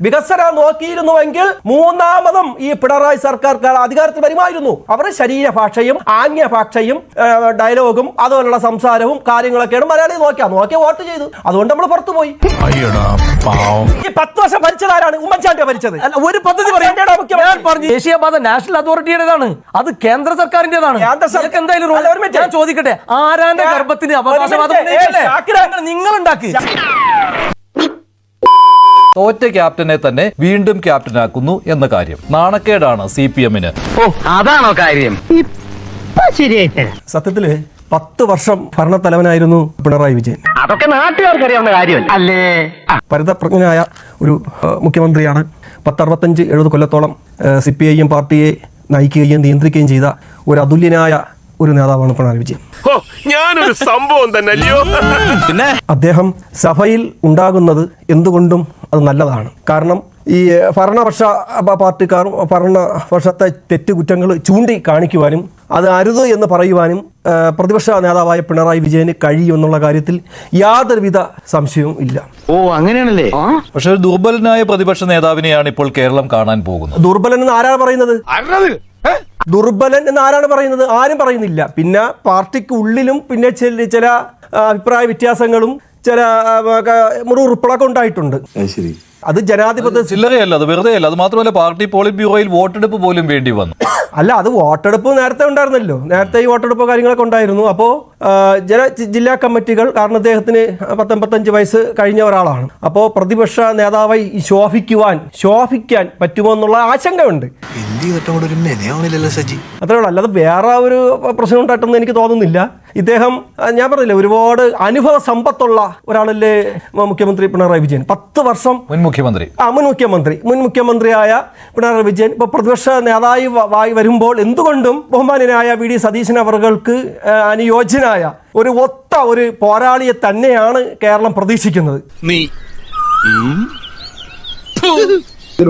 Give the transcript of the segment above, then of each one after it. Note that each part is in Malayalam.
വികസനം നോക്കിയിരുന്നുവെങ്കിൽ മൂന്നാമതും ഈ പിണറായി സർക്കാർ അധികാരത്തിൽ വരുമായിരുന്നു. അവർ ശരീരഭാഷയും ആംഗ്യഭാഷയും ഡയലോഗും അതുപോലുള്ള സംസാരവും കാര്യങ്ങളൊക്കെയാണ് മലയാളി നോക്കി വോട്ട് ചെയ്തു. അതുകൊണ്ട് നമ്മൾ പുറത്തുപോയി. ഈ 10 വർഷം ഭരിച്ചതാരാണ്? ഉമ്മൻചാണ്ടിയാണ് ഭരിച്ചത്. ഒരു പദ്ധതി ദേശീയപാത നാഷണൽ അതോറിറ്റിയുടേതാണ്, അത് കേന്ദ്ര സർക്കാരിന്റേതാണ്. എന്തായാലും ഞാൻ ചോദിക്കട്ടെ, ആരാന്റെ ഗർഭത്തിന് അവകാശവാദം നിങ്ങൾ ഉണ്ടാക്കി? തോറ്റ ക്യാപ്റ്റനെ തന്നെ വീണ്ടും ക്യാപ്റ്റനാക്കുന്നു എന്ന കാര്യം നാണക്കേടാണ് CPM-ന്. അതാണോ കാര്യം? സത്യത്തില് 10 വർഷം ഭരണത്തലവനായിരുന്നു പിണറായി വിജയൻ. അതൊക്കെ നാട്ടുകാർക്ക് അറിയാവുന്ന കാര്യം അല്ലേ? പരിതപ്രജ്ഞനായ ഒരു മുഖ്യമന്ത്രിയാണ്. 65-70 കൊല്ലത്തോളം CPIM പാർട്ടിയെ നയിക്കുകയും നിയന്ത്രിക്കുകയും ചെയ്ത ഒരു അതുല്യനായ ഒരു നേതാവാണ് പിണറായി വിജയൻ. ഞാനൊരു സംഭവം തന്നെ അല്ലയോ. പിന്നെ അദ്ദേഹം സഭയിൽ ഉണ്ടാകുന്നത് എന്തുകൊണ്ടും അത് നല്ലതാണ്. കാരണം ഈ ഭരണപക്ഷ പാർട്ടിക്കാർ ഭരണപക്ഷത്തെ തെറ്റുകുറ്റങ്ങൾ ചൂണ്ടിക്കാണിക്കുവാനും അത് അരുത് എന്ന് പറയുവാനും പ്രതിപക്ഷ നേതാവായ പിണറായി വിജയന് കഴിയുമെന്നുള്ള കാര്യത്തിൽ യാതൊരുവിധ സംശയവും ഇല്ല. ഓ അങ്ങനെയാണല്ലേ. പക്ഷെ ഒരു ദുർബലനായ പ്രതിപക്ഷ നേതാവിനെയാണ് ഇപ്പോൾ കേരളം കാണാൻ പോകുന്നത്. ദുർബലൻ എന്ന് ആരാണ് പറയുന്നത്? ദുർബലൻ എന്ന് ആരാണ് പറയുന്നത്? ആരും പറയുന്നില്ല. പിന്നെ പാർട്ടിക്ക് ഉള്ളിലും പിന്നെ ചില അഭിപ്രായ വ്യത്യാസങ്ങളും ചില മുറിവുറുപ്പുകളൊക്കെ ഉണ്ടായിട്ടുണ്ട്. അത് ജനാധിപത്യ ചില്ലറയല്ല, അത് വെറുതെ അല്ല. അത് മാത്രമല്ല, പാർട്ടി പോളിറ്റ് ബ്യൂറോയിൽ വോട്ടെടുപ്പ് പോലും വേണ്ടി വന്നു. അല്ല, അത് വോട്ടെടുപ്പ് നേരത്തെ ഉണ്ടായിരുന്നല്ലോ. നേരത്തെ ഈ വോട്ടെടുപ്പ് കാര്യങ്ങളൊക്കെ ഉണ്ടായിരുന്നു. അപ്പോൾ ജില്ലാ കമ്മിറ്റികൾ, കാരണം അദ്ദേഹത്തിന് 85 വയസ്സ് കഴിഞ്ഞ ഒരാളാണ്. അപ്പോൾ പ്രതിപക്ഷ നേതാവായി ശോഭിക്കാൻ പറ്റുമോ എന്നുള്ള ആശങ്കയുണ്ട്. അത്രേ ഉള്ളൂ. അല്ലാതെ വേറെ ഒരു പ്രശ്നം ഉണ്ടായിട്ടൊന്നും എനിക്ക് തോന്നുന്നില്ല. ഇദ്ദേഹം, ഞാൻ പറഞ്ഞില്ലേ, ഒരുപാട് അനുഭവ സമ്പത്തുള്ള ഒരാളല്ലേ മുഖ്യമന്ത്രി പിണറായി വിജയൻ. 10 വർഷം മുൻ മുഖ്യമന്ത്രിയായ പിണറായി വിജയൻ ഇപ്പോൾ പ്രതിപക്ഷ നേതാവായി വരുമ്പോൾ എന്തുകൊണ്ടും ബഹുമാന്യനായ VD സതീശൻ അവർക്ക് അനുയോജ്യനായ ഒരു പോരാളിയെ തന്നെയാണ് കേരളം പ്രതീക്ഷിക്കുന്നത്.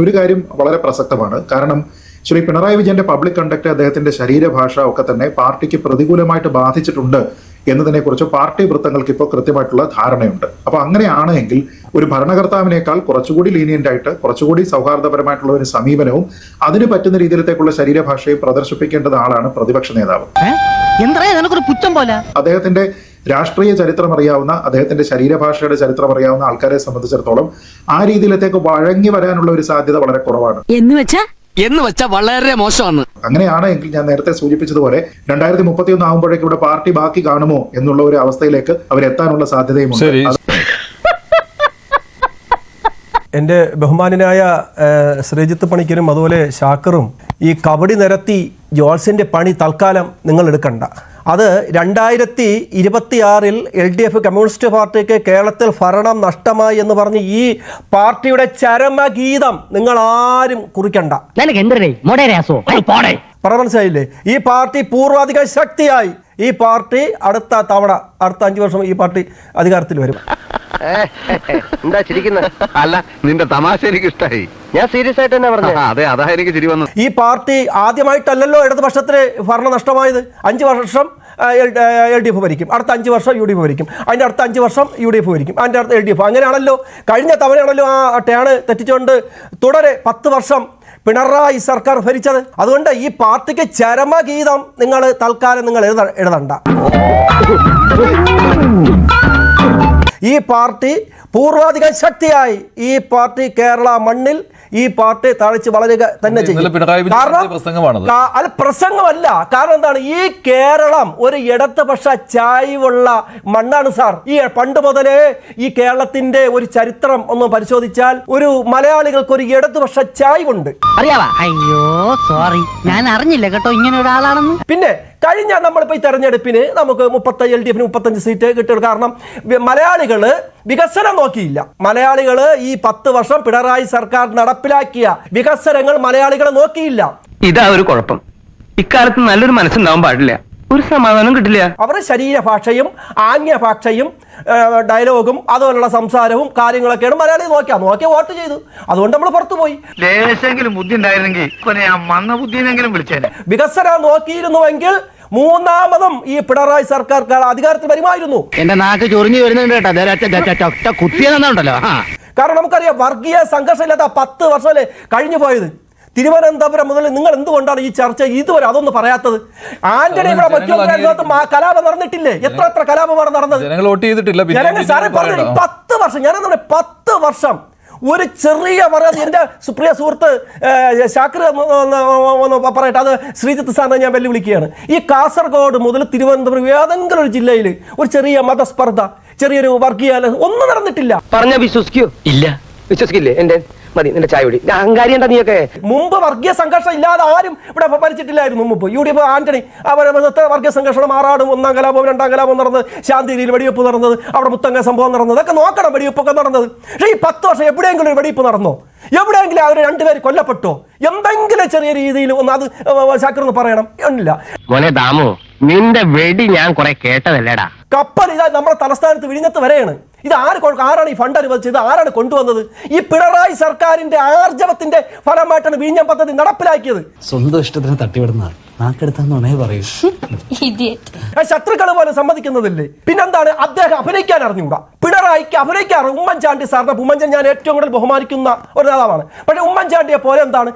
ഒരു കാര്യം വളരെ പ്രസക്തമാണ്. കാരണം ശ്രീ പിണറായി വിജയന്റെ പബ്ലിക് കണ്ടക്ട്, അദ്ദേഹത്തിന്റെ ശരീരഭാഷ ഒക്കെ തന്നെ പാർട്ടിക്ക് പ്രതികൂലമായിട്ട് ബാധിച്ചിട്ടുണ്ട് എന്നതിനെ കുറിച്ച് പാർട്ടി വൃത്തങ്ങൾക്ക് ഇപ്പോൾ കൃത്യമായിട്ടുള്ള ധാരണയുണ്ട്. അപ്പൊ അങ്ങനെയാണെങ്കിൽ ഒരു ഭരണകർത്താവിനേക്കാൾ കുറച്ചുകൂടി ലീനിയന്റ് ആയിട്ട്, കുറച്ചുകൂടി സൗഹാർദ്ദപരമായിട്ടുള്ള ഒരു സമീപനവും അതിന് പറ്റുന്ന രീതിയിലത്തേക്കുള്ള ശരീരഭാഷയെ പ്രദർശിപ്പിക്കേണ്ടത് ആളാണ് പ്രതിപക്ഷ നേതാവ്. അദ്ദേഹത്തിന്റെ രാഷ്ട്രീയ ചരിത്രം അറിയാവുന്ന, അദ്ദേഹത്തിന്റെ ശരീരഭാഷയുടെ ചരിത്രം അറിയാവുന്ന ആൾക്കാരെ സംബന്ധിച്ചിടത്തോളം ആ രീതിയിലത്തേക്ക് വഴങ്ങി വരാനുള്ള ഒരു സാധ്യത വളരെ കുറവാണ്. എന്ന് വെച്ചാൽ വളരെ മോശമാണ്. അങ്ങനെയാണെങ്കിൽ ഞാൻ നേരത്തെ സൂചിപ്പിച്ചതുപോലെ 2031 ആകുമ്പോഴേക്കും ഇവിടെ പാർട്ടി ബാക്കി കാണുമോ എന്നുള്ള ഒരു അവസ്ഥയിലേക്ക് അവരെത്താനുള്ള സാധ്യതയുമുണ്ട്. എൻ്റെ ബഹുമാനായ ശ്രീജിത്ത് പണിക്കരും അതുപോലെ ഷാക്കറും ഈ കബഡി നിരത്തി ജോൾസിന്റെ പണി തൽക്കാലം നിങ്ങൾ എടുക്കണ്ട. അത് 2026 LDF കമ്മ്യൂണിസ്റ്റ് പാർട്ടിക്ക് കേരളത്തിൽ ഭരണം നഷ്ടമായി എന്ന് പറഞ്ഞ് ഈ പാർട്ടിയുടെ ചരമഗീതം നിങ്ങൾ ആരും കുറിക്കണ്ട. മനസ്സിലായില്ലേ? ഈ പാർട്ടി പൂർവാധിക ശക്തിയായി ഈ പാർട്ടി അടുത്ത 5 വർഷം ഈ പാർട്ടി അധികാരത്തിൽ വരും. എന്താ ചിരിക്കുന്നത്? അല്ല, നിന്റെ തമാശ എനിക്ക് ഇഷ്ടമായി. ഞാൻ സീരിയസ് ആയിട്ട് തന്നെ പറഞ്ഞു. അതെ, അതാ എനിക്ക് ചിരി വന്നത്. ഈ പാർട്ടി ആദ്യമായിട്ടല്ലല്ലോ ഇടതുപക്ഷത്തിന് ഭരണം നഷ്ടമായത്. 5 വർഷം LDF ഭരിക്കും, അടുത്ത 5 വർഷം UDF ഭരിക്കും, അതിൻ്റെ അടുത്ത 5 വർഷം UDF ഭരിക്കും, അതിൻ്റെ അടുത്ത LDF. അങ്ങനെയാണല്ലോ കഴിഞ്ഞ തവണയാണല്ലോ ആ ടേണ് തെറ്റിച്ചുകൊണ്ട് തുടരെ 10 വർഷം പിണറായി സർക്കാർ ഭരിച്ചത്. അതുകൊണ്ട് ഈ പാർട്ടിക്ക് ചരമഗീതം നിങ്ങൾ തൽക്കാലം എഴുതണ്ട. ഈ പാർട്ടി പൂർവാധിക ശക്തിയായി ഈ പാർട്ടി കേരള മണ്ണിൽ ഈ പാർട്ടി താഴ്ച വളരുക തന്നെ ചെയ്യും. പ്രസംഗമല്ല. കാരണം എന്താണ്? ഈ കേരളം ഒരു ഇടതുപക്ഷ ചായ്വുള്ള മണ്ണാണ് സാർ. ഈ പണ്ട് മുതലേ ഈ കേരളത്തിന്റെ ഒരു ചരിത്രം ഒന്ന് പരിശോധിച്ചാൽ ഒരു മലയാളികൾക്ക് ഒരു ഇടതുപക്ഷ ചായ്വുണ്ട്. അയ്യോ സോറി, ഞാൻ അറിഞ്ഞില്ല കേട്ടോ ഇങ്ങനെ ഒരാളാണെന്ന്. പിന്നെ കഴിഞ്ഞ നമ്മളിപ്പോൾ ഈ തെരഞ്ഞെടുപ്പിന് നമുക്ക് 30 LDF 35 സീറ്റ് കിട്ടും. കാരണം മലയാളികള് വികസനം നോക്കിയില്ല. മലയാളികള് ഈ 10 വർഷം പിണറായി സർക്കാർ നടപ്പിലാക്കിയ വികസനങ്ങൾ മലയാളികളെ നോക്കിയില്ല. ഇതാ ഒരു കുഴപ്പം. ഇക്കാലത്ത് നല്ലൊരു മനസ്സുണ്ടാവാൻ പാടില്ല, ഒരു സമാധാനം കിട്ടില്ല. അവരുടെ ശരീരഭാഷയും ആംഗ്യഭാഷയും ഡയലോഗും അതുപോലുള്ള സംസാരവും കാര്യങ്ങളൊക്കെയാണ് മലയാളി നോക്കി വോട്ട് ചെയ്തു. അതുകൊണ്ട് നമ്മൾ പുറത്തുപോയി. ബുദ്ധി ഉണ്ടായിരുന്നെങ്കിൽ വികസനം നോക്കിയിരുന്നുവെങ്കിൽ മൂന്നാമതും ഈ പിണറായി സർക്കാർ അധികാരത്തിൽ വരുമായിരുന്നു. എന്റെ നാക്ക് ചൊറിഞ്ഞു വരുന്നുണ്ട് കേട്ടോ. കുത്തിയെന്നുണ്ടല്ലോ. കാരണം നമുക്കറിയാം വർഗീയ സംഘർഷമില്ലാത്ത 10 വർഷമല്ലേ കഴിഞ്ഞു പോയത്. തിരുവനന്തപുരം മുതൽ നിങ്ങൾ എന്തുകൊണ്ടാണ് ഈ ചർച്ച ഇതുവരെ അതൊന്നും പറയാത്തത്? ആന്റണി ഇവിടെ മുഖ്യമന്ത്രി കലാപം നടന്നിട്ടില്ലേ? എത്ര കലാപമാണ് നടന്നത്? ജനങ്ങൾ വോട്ട് ചെയ്തിട്ടില്ല. ജനങ്ങൾ സാറേ പറഞ്ഞു 10 വർഷം, ഞാനെന്താ 10 വർഷം ഒരു ചെറിയ പറയാതെ എൻ്റെ സുപ്രിയ സുഹൃത്ത് ശാക്ര പറയട്ടെ, അത് ശ്രീജിത്ത് സാറിനെ ഞാൻ വെല്ലുവിളിക്കുകയാണ്. ഈ കാസർഗോഡ് മുതൽ തിരുവനന്തപുരം ഏതെങ്കിലും ഒരു ജില്ലയിൽ ഒരു ചെറിയ മതസ്പർദ്ധ, ചെറിയൊരു വർഗീയ ഒന്നും നടന്നിട്ടില്ല. പറഞ്ഞ വിശ്വസിക്കോ? ഇല്ല, വിശ്വസിക്കില്ലേ? എന്റെ മതി നിന്റെ ചായ കുടി. അഹങ്കാരി എന്താ നീയൊക്കെ? മുമ്പ് വർഗീയ സംഘർഷം ഇല്ലാതെ ആരും ഇവിടെ ഭരിച്ചിട്ടില്ലായിരുന്നു. മുമ്പ് UDF ആന്റണി വർഗീയ സംഘർഷം, ആറാടും 1ാം കലാപം 2ാം കലാപം നടന്നത്, ശാന്തിഗിരിയിൽ വെടിവെപ്പ് നടന്നത്, അവിടെ മുത്തങ്ങ സംഭവം നടന്നത്, ഒക്കെ നോക്കണം. വെടിവെപ്പൊക്കെ നടന്നത്. പക്ഷേ ഈ 10 വർഷം എവിടെയെങ്കിലും ഒരു വെടിവെപ്പ് നടന്നോ? എവിടെയെങ്കിലും അവർ 2 പേര് കൊല്ലപ്പെട്ടോ? എന്തെങ്കിലും ചെറിയ രീതിയിൽ ഒന്ന് അത് ശാക്രന്ന് പറയണം. ഇല്ല മോനെ ദാമു, നിന്റെ വെടി ഞാൻ കുറെ കേട്ടതല്ലേടാ. കപ്പൽ ഇതാ നമ്മുടെ തലസ്ഥാനത്ത് വിഴിഞ്ഞത്ത് വരെയാണ്. ഇത് ആരാണ് ഈ ഫണ്ട് അനുവദിച്ചത്? ആരാണ് കൊണ്ടുവന്നത്? ഈ പിണറായി സർക്കാരിന്റെ ആർജവത്തിന്റെ ഫലമായിട്ടാണ് വിഴിഞ്ഞം പദ്ധതി നടപ്പിലാക്കിയത്. സ്വന്തം ഇഷ്ടത്തിന് തട്ടിവിടുന്ന നാക്കെടുത്താന്നേ പറയൂ. ശത്രുക്കൾ പോലെ സമ്മതിക്കുന്നതില്ലേ? പിന്നെന്താണ്? അദ്ദേഹം അഭിനയിക്കാൻ അറിഞ്ഞുകൂടാ. പിണറായിക്ക് അഭിനയിക്കാൻ ഉമ്മൻചാണ്ടി സാറിനെ, ഉമ്മൻചാണ്ടി ഞാൻ ഏറ്റവും കൂടുതൽ ബഹുമാനിക്കുന്ന ഒരു നേതാവാണ്. പക്ഷേ ഉമ്മൻചാണ്ടിയെ പോലെ എന്താണ്,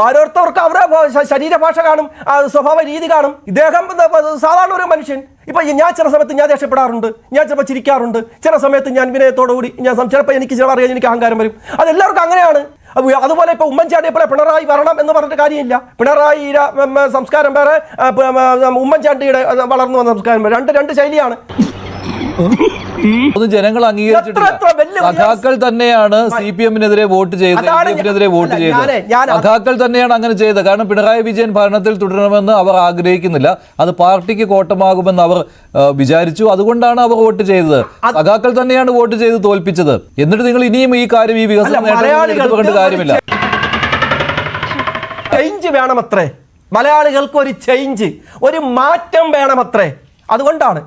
ഓരോരുത്തർക്ക് അവരുടെ ശരീരഭാഷ കാണും, സ്വഭാവ രീതി കാണും. ഇദ്ദേഹം സാധാരണ ഒരു മനുഷ്യൻ. ഇപ്പൊ ഞാൻ ചില സമയത്ത് ഞാൻ ദേഷ്യപ്പെടാറുണ്ട്, ഞാൻ ചിലപ്പോൾ ചിരിക്കാറുണ്ട്, ചില സമയത്ത് ഞാൻ വിനയത്തോടുകൂടി ഞാൻ ചിലപ്പോൾ എനിക്ക് ചില അറിയാൻ എനിക്ക് അഹങ്കാരം വരും. അതെല്ലാവർക്കും അങ്ങനെയാണ്. അതുപോലെ ഇപ്പൊ ഉമ്മൻചാണ്ടിയെ പോലെ പിണറായി വരണം എന്ന് പറഞ്ഞിട്ട് കാര്യമില്ല. പിണറായി സംസ്കാരം വേറെ, ഉമ്മൻചാണ്ടിയുടെ വളർന്നു വന്ന സംസ്കാരം വേറെ. രണ്ട് ശൈലിയാണ്. ജനങ്ങൾ അംഗീകരിച്ചിട്ടില്ല. സഖാക്കൾ തന്നെയാണ് CPM-നെതിരെ വോട്ട് ചെയ്തത്, LDF-നെതിരെ വോട്ട് ചെയ്തത്. സഖാക്കൾ തന്നെയാണ് അങ്ങനെ ചെയ്തത്. കാരണം പിണറായി വിജയൻ ഭരണത്തിൽ തുടരണമെന്ന് അവർ ആഗ്രഹിക്കുന്നില്ല. അത് പാർട്ടിക്ക് കോട്ടമാകുമെന്ന് അവർ വിചാരിച്ചു. അതുകൊണ്ടാണ് അവർ വോട്ട് ചെയ്തത്. സഖാക്കൾ തന്നെയാണ് വോട്ട് ചെയ്ത് തോൽപ്പിച്ചത്. എന്നിട്ട് നിങ്ങൾ ഇനിയും ഈ കാര്യം, ഈ വികസന നേട്ടം കാര്യമില്ല. ചേഞ്ച് വേണമത്രേ. മലയാളികൾക്ക് ഒരു ചേഞ്ച്, ഒരു മാറ്റം വേണമത്രേ. അതുകൊണ്ടാണ്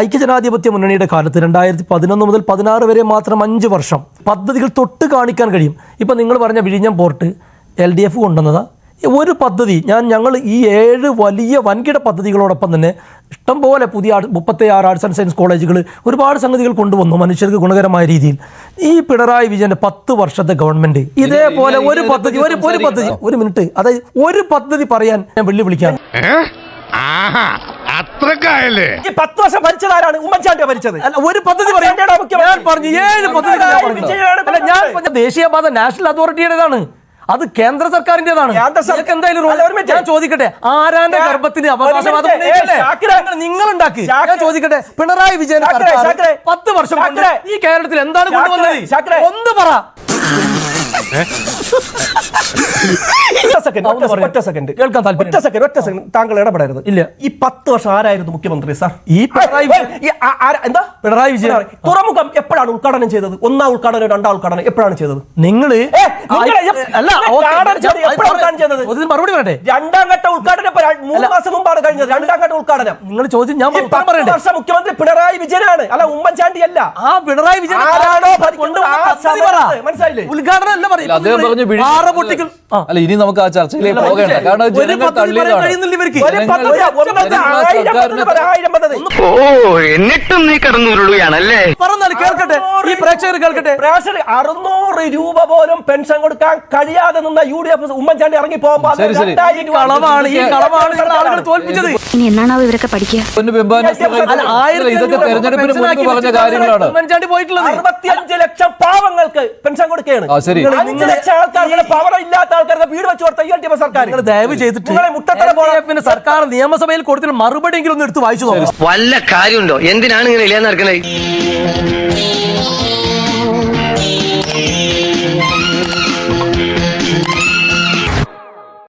ഐക്യജനാധിപത്യ മുന്നണിയുടെ കാലത്ത് 2011 മുതൽ 16 വരെ മാത്രം 5 വർഷം പദ്ധതികൾ തൊട്ട് കാണിക്കാൻ കഴിയും. ഇപ്പം നിങ്ങൾ പറഞ്ഞ വിഴിഞ്ഞം പോർട്ട് LDF കൊണ്ടുവന്നത് ഒരു പദ്ധതി. ഞങ്ങൾ ഈ 7 വലിയ വൻകിട പദ്ധതികളോടൊപ്പം തന്നെ ഇഷ്ടംപോലെ പുതിയ 36 ആർട്സ് ആൻഡ് സയൻസ് കോളേജുകൾ, ഒരുപാട് സംഗതികൾ കൊണ്ടുവന്നു മനുഷ്യർക്ക് ഗുണകരമായ രീതിയിൽ. ഈ പിണറായി വിജയന്റെ 10 വർഷത്തെ ഗവൺമെന്റ് ഇതേപോലെ ഒരു പദ്ധതി ഒരു മിനിറ്റ്, അതായത് ഒരു പദ്ധതി പറയാൻ ഞാൻ വെല്ലുവിളിക്കാം. അത്രക്കായല്ലേ? ഈ 10 വർഷം ഭരിച്ചതാരാണ്? ഉമ്മൻചാണ്ടിയാണ് ഭരിച്ചത്. അല്ല, ഒരു പദ്ധതി പറയാം. ഞാൻ പറഞ്ഞു 7 പദ്ധതി. ഞാൻ പറഞ്ഞ ദേശീയപാത നാഷണൽ അതോറിറ്റിയുടേതാണ്, അത് കേന്ദ്ര സർക്കാരിന്റേതാണ്. ഞാൻ ചോദിക്കട്ടെ, ആരാന്റെ ഗർഭത്തിന് അവകാശവാദം നിങ്ങൾ ഉണ്ടാക്കി? ഞാൻ ചോദിക്കട്ടെ, പിണറായി വിജയൻ 10 വർഷം ഈ കേരളത്തിൽ എന്താണ് കൊണ്ടുവന്നത്? ഒന്ന് പറ. താങ്കൾ ഇടപെടരുത്. ഇല്ല, ഈ 10 വർഷം ആരായിരുന്നു മുഖ്യമന്ത്രി സാർ? ഈ പിണറായി വിജയൻ. തുറമുഖം എപ്പോഴാണ് ഉദ്ഘാടനം ചെയ്തത്? 1ാം ഉദ്ഘാടനം, 2ാം ഉദ്ഘാടനം എപ്പോഴാണ് ചെയ്തത്? നിങ്ങൾ മറുപടി പറയട്ടെ. 2ാം ഘട്ട ഉദ്ഘാടനം 3 മാസം മുമ്പാണ് കഴിഞ്ഞത്. 2ാം ഘട്ട ഉദ്ഘാടനം നിങ്ങൾ ചോദിച്ചു. ഞാൻ 10 വർഷം മുഖ്യമന്ത്രി പിണറായി വിജയനാണ്, അല്ല ഉമ്മൻചാണ്ടി അല്ല. ആ പിണറായി വിജയൻ മനസ്സിലായില്ലേ? ഉദ്ഘാടനം അല്ല പറയും. അല്ല, ഇനി നമുക്ക് ആ ചർച്ചയിലേക്ക് പോകേണ്ട. കാരണം എന്നിട്ടും നീ കടന്നുരുളുകയാണല്ലേ? കേൾക്കട്ടെ, ഈ പ്രേക്ഷകർ കേൾക്കട്ടെ. 600 രൂപ പോലും പെൻഷൻ കൊടുക്കാൻ കഴിയാതെ നിന്ന UDF ഉമ്മൻചാണ്ടി ഇറങ്ങി പോകുമ്പോൾ ആളുകൾ തോൽപ്പിച്ചത്. എന്നാണോ ഇവരൊക്കെ പഠിക്കുക? ഇതൊക്കെ തെരഞ്ഞെടുപ്പിന് മുൻപ് പറഞ്ഞ കാര്യങ്ങളാണ്. ഉമ്മൻചാണ്ടി പോയിട്ടുള്ളത് 65 ലക്ഷം പാവങ്ങൾക്ക് പെൻഷൻ കൊടുക്കുകയാണ്. 5 ലക്ഷം ആൾക്കാർക്ക് പവർ ഇല്ലാത്ത ആൾക്കാർക്ക് വീട് വെച്ച് കൊടുത്ത LDF സർക്കാർ. ദയവ് ചെയ്തിട്ട് സർക്കാർ നിയമസഭയിൽ കൊടുത്തിട്ട് മറുപടിയെങ്കിലും ഒന്ന് എടുത്ത് വായിച്ചു നോക്കാം. വല്ല കാര്യമുണ്ടോ? എന്തിനാണ് ഇങ്ങനെ ഇല്ലാന്ന് നടക്കണേ?